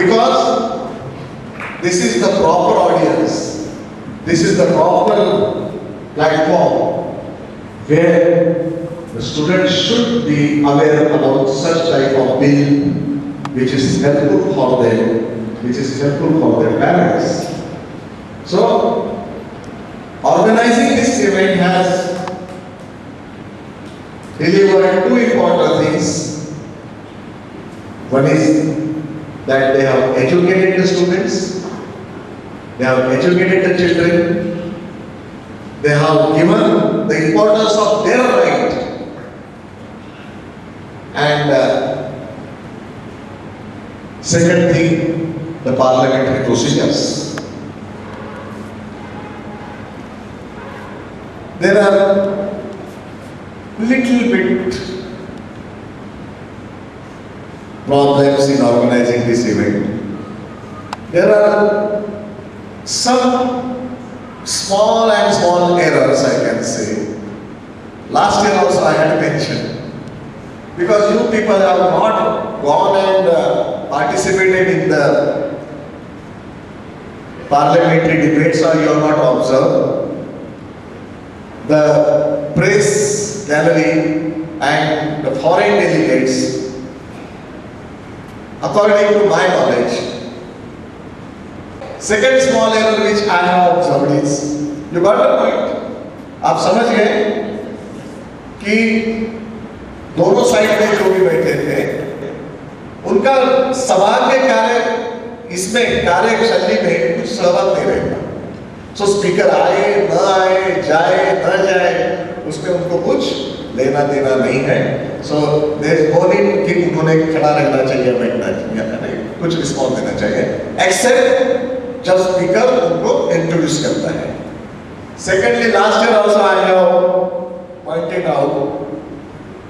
Because this is the proper audience, this is the proper platform where the students should be aware about such type of bill which is helpful for them, which is helpful for their parents. So, organizing this event has delivered two important things. One is that they have educated the students, they have educated the children, they have given the importance of their right, and second thing, the parliamentary procedures. There are little bit problems in organizing this event. There are some small errors, I can say. Last year also I had mentioned. Because you people have not gone and participated in the parliamentary debates, or you have not observed. The press gallery and the foreign delegates, according to my knowledge. Second small error which I have observed is, you got the point? आप समझ गए कि दोनों side में जो भी बैठे थे, उनका सवाल के कार्य इसमें कार्यशैली में कुछ सहमत नहीं रहेगा। सो स्पीकर आए न आए, जाए न जाए, उसमें उनको कुछ लेना देना नहीं है। सो देयर नो नीड कि उन्होंने खड़ा रहना चाहिए, बैठना चाहिए, कुछ रिस्पॉन्स देना चाहिए, एक्सेप्ट जब स्पीकर उनको इंट्रोड्यूस करता है। Secondly, last year also I have pointed out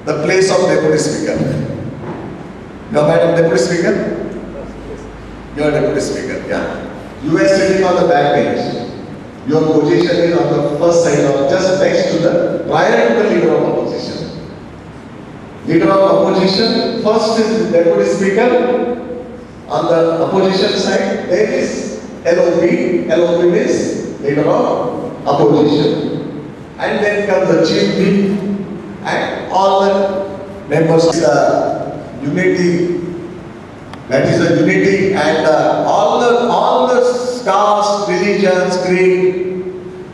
the place of deputy speaker. Now, madam, deputy speaker? You are deputy speaker, yeah? You are sitting on the back bench. Your position is on the first side of, just next to the, prior to the leader of opposition. Leader of opposition, first is the deputy speaker. On the opposition side, there is LOP. LOP means leader of opposition. And then comes the chief whip. And all the members of the unity, that is the unity, and all the castes, religions, creed,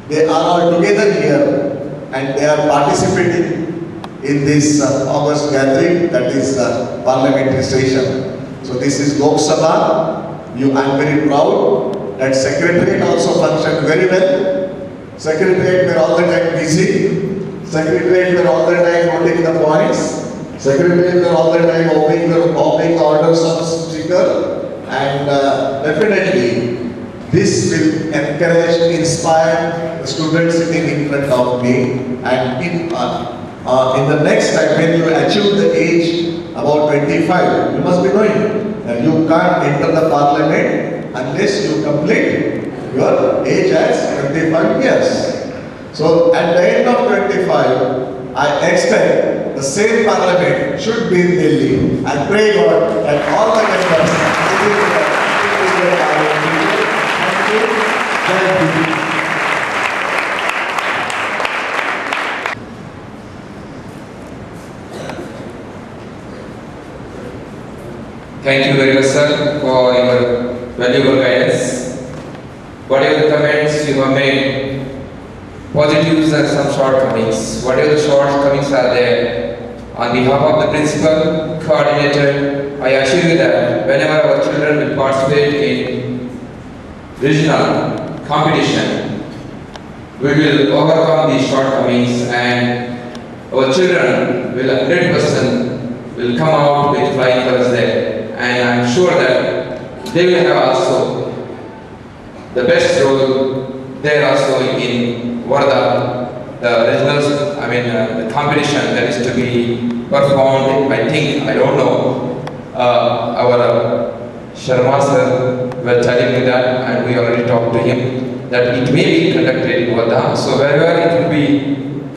they are all together here and they are participating in this August gathering, that is parliamentary session. So this is Lok Sabha. I am very proud that Secretariat also functioned very well. Secretariat were all the time busy. Secretariat were all the time noting the points. Secretariat were all the time obeying the orders of speaker, and definitely this will encourage, inspire the students sitting in front of me. And in the next time when you achieve the age about 25, you must be knowing that you can't enter the parliament unless you complete your age as 25 years. So at the end of 25, I expect the same parliament should be in Delhi. I pray God that all the members Thank you very much, sir, for your valuable guidance. Whatever the comments you have made, positives and some shortcomings. Whatever the shortcomings are there, on behalf of the principal, coordinator, I assure you that whenever our children will participate in regional competition, we will overcome these shortcomings and our children will 100% will come out with flying colors there. And I am sure that they will have also the best role there also in Varda, the regionals, the competition that is to be performed, I don't know. Our Sharma sir was telling me that, and we already talked to him, that it may be conducted in Varda. So wherever it will be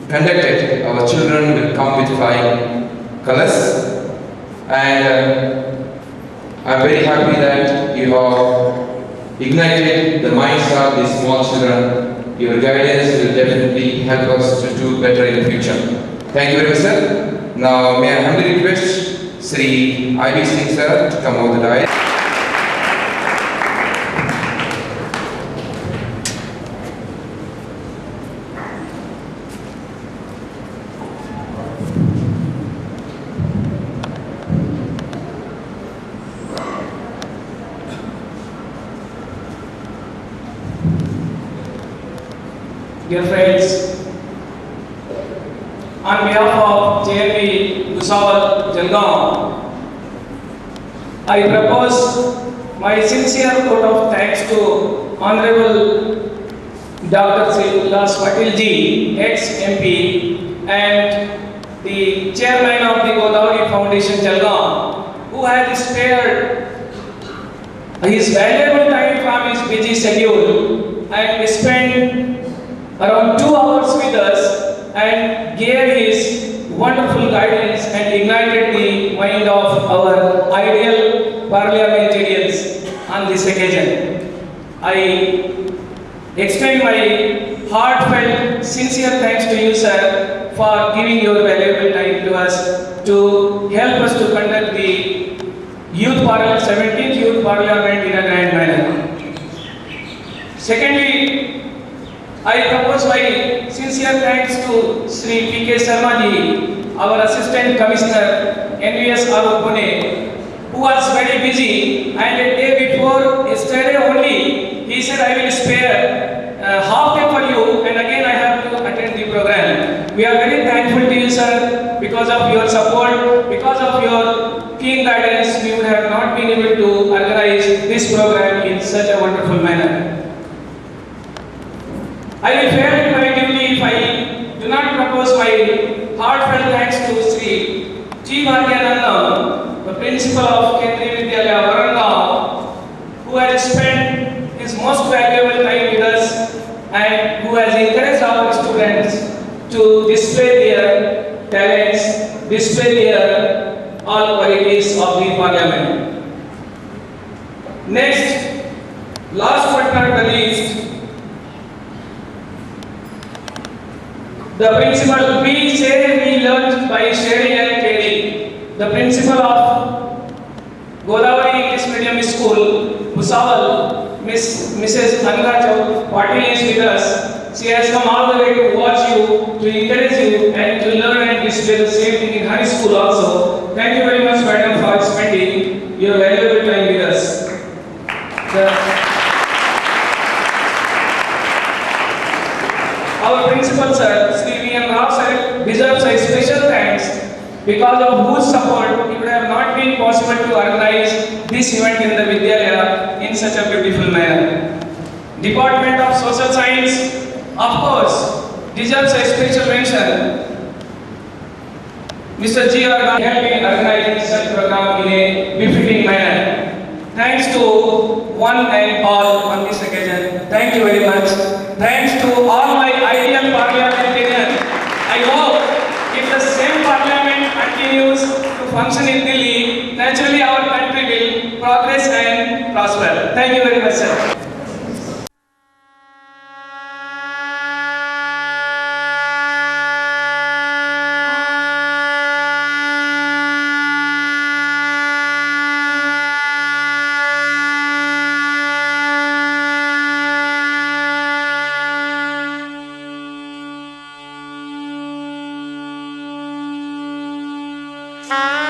conducted, our children will come with flying colors. And I'm very happy that you have ignited the minds of these small children. Your guidance will definitely help us to do better in the future. Thank you very much, sir. Now, may I humbly request Sri I.B. Singh, sir, to come over the dais. Dear friends, on behalf of JNV Bhusawal Jalgaon, I propose my sincere vote of thanks to Honorable Dr. Sri Ullas Patil ji, ex-MP, and the chairman of the Godavari Foundation Jalgaon, who has spared his valuable time from his busy schedule and spent around 2 hours with us and gave his wonderful guidance and ignited the mind of our ideal parliamentarians on this occasion. I extend my heartfelt, sincere thanks to you, sir, for giving your valuable time to us to help us to conduct the 17th Youth Parliament in a grand manner. Secondly, I propose my sincere thanks to Sri P.K. Sharma ji, our Assistant Commissioner, NVS RO Pune, who was very busy, and a day before, yesterday only, he said, I will spare half day for you, and again I have to attend the program. We are very thankful to you, sir, because of your support, because of your keen guidance, we would have not been able to organize this program in such a wonderful manner. I will fail in my duty if I do not propose my heartfelt thanks to Sri G. Bhagyanandam, the principal of Kendriya Vidyalaya Warangaon, who has spent his most valuable time with us and who has encouraged our students to display their talents, display their all qualities of the parliament. Next, last but not the least, the principal, we say we learned by sharing and caring. The principal of Godavari English Medium School, Bhusawal, Mrs. Anga Patil is with us. She has come all the way to watch you, to encourage you, and to learn and display the same thing in high school also. Thank you very much, madam, for spending your valuable time with us. Our principal, sir, Sri V.M. Rao sir, deserves a special thanks, because of whose support it would have not been possible to organize this event in the Vidyalaya in such a beautiful manner. Department of Social Science, of course, deserves a special mention. Mr. G. R. helped in organizing such program in a befitting manner. Thanks to one and all on this occasion. Thank you very much. Thanks to all my ideal parliamentarians. I hope if the same parliament continues to function in Delhi, naturally our country will progress and prosper. Thank you very much, sir. Ah.